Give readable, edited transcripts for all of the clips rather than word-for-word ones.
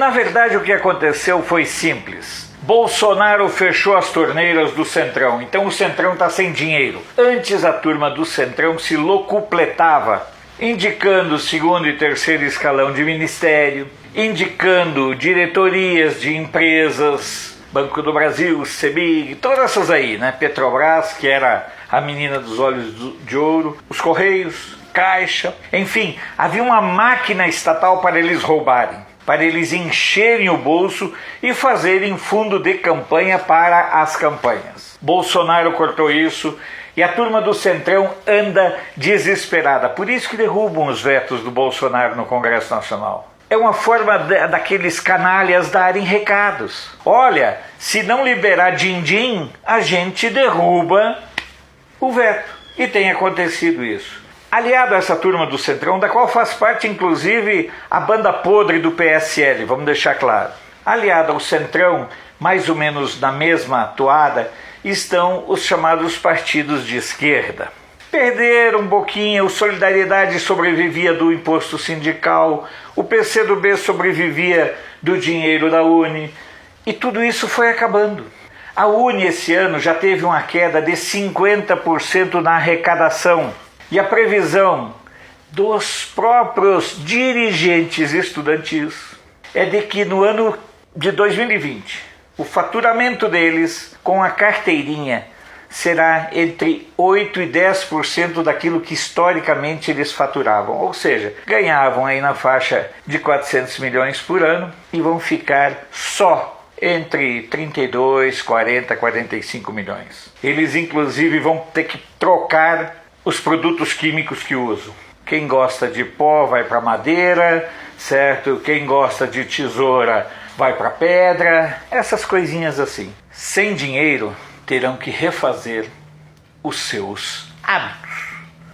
Na verdade, o que aconteceu foi simples. Bolsonaro fechou as torneiras do Centrão, então o Centrão está sem dinheiro. Antes a turma do Centrão se locupletava, indicando segundo e terceiro escalão de ministério, indicando diretorias de empresas, Banco do Brasil, CEMIG, todas essas aí, né? Petrobras, que era a menina dos olhos de ouro, os Correios, Caixa, enfim, havia uma máquina estatal para eles roubarem, para eles encherem o bolso e fazerem fundo de campanha para as campanhas. Bolsonaro cortou isso e a turma do Centrão anda desesperada. Por isso que derrubam os vetos do Bolsonaro no Congresso Nacional. É uma forma daqueles canalhas darem recados. Olha, se não liberar din-din, a gente derruba o veto. E tem acontecido isso. Aliado a essa turma do Centrão, da qual faz parte inclusive a banda podre do PSL, vamos deixar claro. Aliado ao Centrão, mais ou menos na mesma toada, estão os chamados partidos de esquerda. Perderam um pouquinho, o Solidariedade sobrevivia do imposto sindical, o PCdoB sobrevivia do dinheiro da Uni, e tudo isso foi acabando. A Uni esse ano já teve uma queda de 50% na arrecadação. E a previsão dos próprios dirigentes estudantis é de que no ano de 2020, o faturamento deles com a carteirinha será entre 8% e 10% daquilo que historicamente eles faturavam. Ou seja, ganhavam aí na faixa de 400 milhões por ano e vão ficar só entre 32, 40, 45 milhões. Eles inclusive vão ter que trocar os produtos químicos que usam. Quem gosta de pó vai para madeira, certo? Quem gosta de tesoura vai para pedra, essas coisinhas assim. Sem dinheiro, terão que refazer os seus hábitos.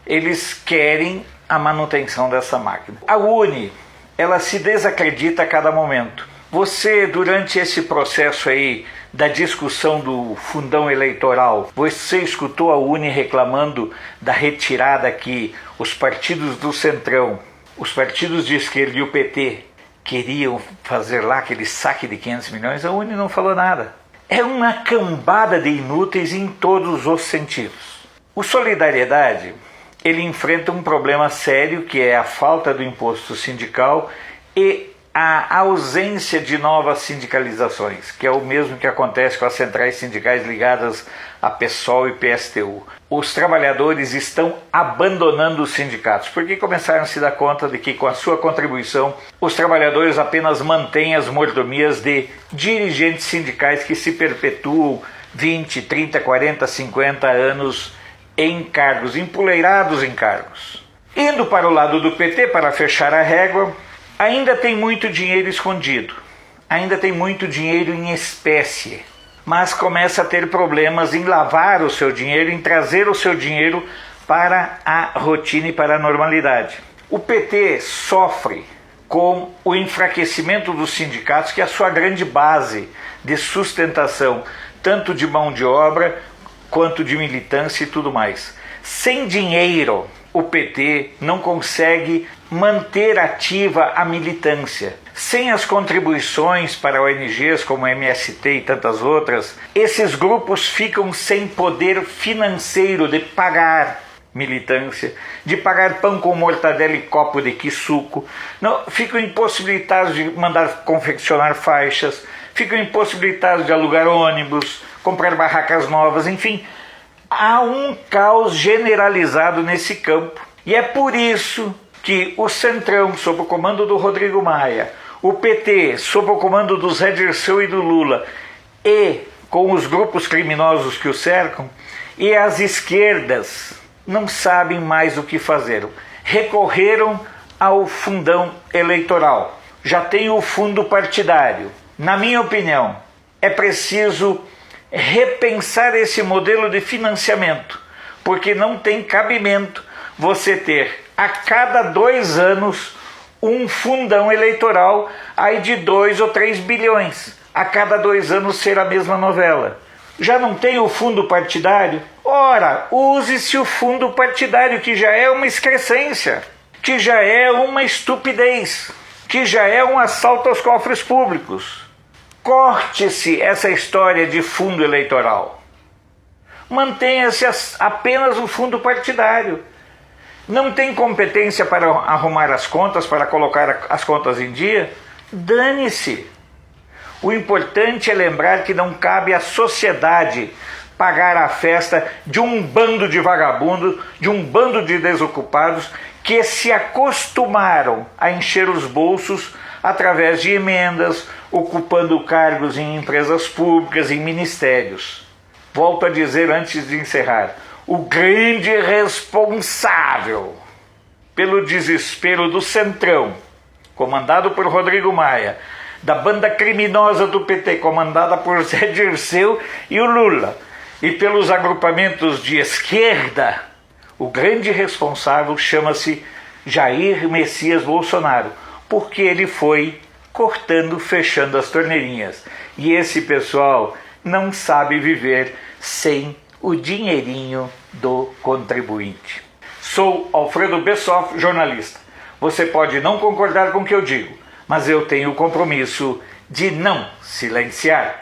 Eles querem a manutenção dessa máquina. A Uni, ela se desacredita a cada momento. Você, durante esse processo aí da discussão do fundão eleitoral, você escutou a Uni reclamando da retirada que os partidos do Centrão, os partidos de esquerda e o PT queriam fazer lá aquele saque de 500 milhões? A Uni não falou nada. É uma cambada de inúteis em todos os sentidos. O Solidariedade, ele enfrenta um problema sério, que é a falta do imposto sindical e a ausência de novas sindicalizações, que é o mesmo que acontece com as centrais sindicais ligadas a PSOL e PSTU. Os trabalhadores estão abandonando os sindicatos, porque começaram a se dar conta de que com a sua contribuição os trabalhadores apenas mantêm as mordomias de dirigentes sindicais que se perpetuam 20, 30, 40, 50 anos em cargos, empoleirados em cargos. Indo para o lado do PT, para fechar a régua, ainda tem muito dinheiro escondido, ainda tem muito dinheiro em espécie, mas começa a ter problemas em lavar o seu dinheiro, em trazer o seu dinheiro para a rotina e para a normalidade. O PT sofre com o enfraquecimento dos sindicatos, que é a sua grande base de sustentação, tanto de mão de obra quanto de militância e tudo mais. Sem dinheiro, o PT não consegue manter ativa a militância. Sem as contribuições para ONGs como a MST e tantas outras, esses grupos ficam sem poder financeiro de pagar militância, de pagar pão com mortadela e copo de quissuco, não, ficam impossibilitados de mandar confeccionar faixas, ficam impossibilitados de alugar ônibus, comprar barracas novas, enfim, há um caos generalizado nesse campo. E é por isso que o Centrão, sob o comando do Rodrigo Maia, o PT, sob o comando do Zé Dirceu e do Lula, e com os grupos criminosos que o cercam, e as esquerdas não sabem mais o que fazer. Recorreram ao fundão eleitoral. Já tem o fundo partidário. Na minha opinião, é preciso repensar esse modelo de financiamento, porque não tem cabimento você ter a cada 2 anos um fundão eleitoral aí de 2 ou 3 bilhões, a cada 2 anos ser a mesma novela. Já não tem o fundo partidário? Ora, use-se o fundo partidário, que já é uma excrescência, que já é uma estupidez. que já é um assalto aos cofres públicos. Corte-se essa história de fundo eleitoral. Mantenha-se apenas o fundo partidário. Não tem competência para arrumar as contas, para colocar as contas em dia? Dane-se. O importante é lembrar que não cabe à sociedade pagar a festa de um bando de vagabundos, de um bando de desocupados que se acostumaram a encher os bolsos através de emendas, ocupando cargos em empresas públicas, em ministérios. Volto a dizer antes de encerrar, o grande responsável pelo desespero do Centrão, comandado por Rodrigo Maia, da banda criminosa do PT, comandada por Zé Dirceu e o Lula, e pelos agrupamentos de esquerda, o grande responsável chama-se Jair Messias Bolsonaro, porque ele foi cortando, fechando as torneirinhas. E esse pessoal não sabe viver sem o dinheirinho do contribuinte. Sou Alfredo Bessoff, jornalista. Você pode não concordar com o que eu digo, mas eu tenho o compromisso de não silenciar.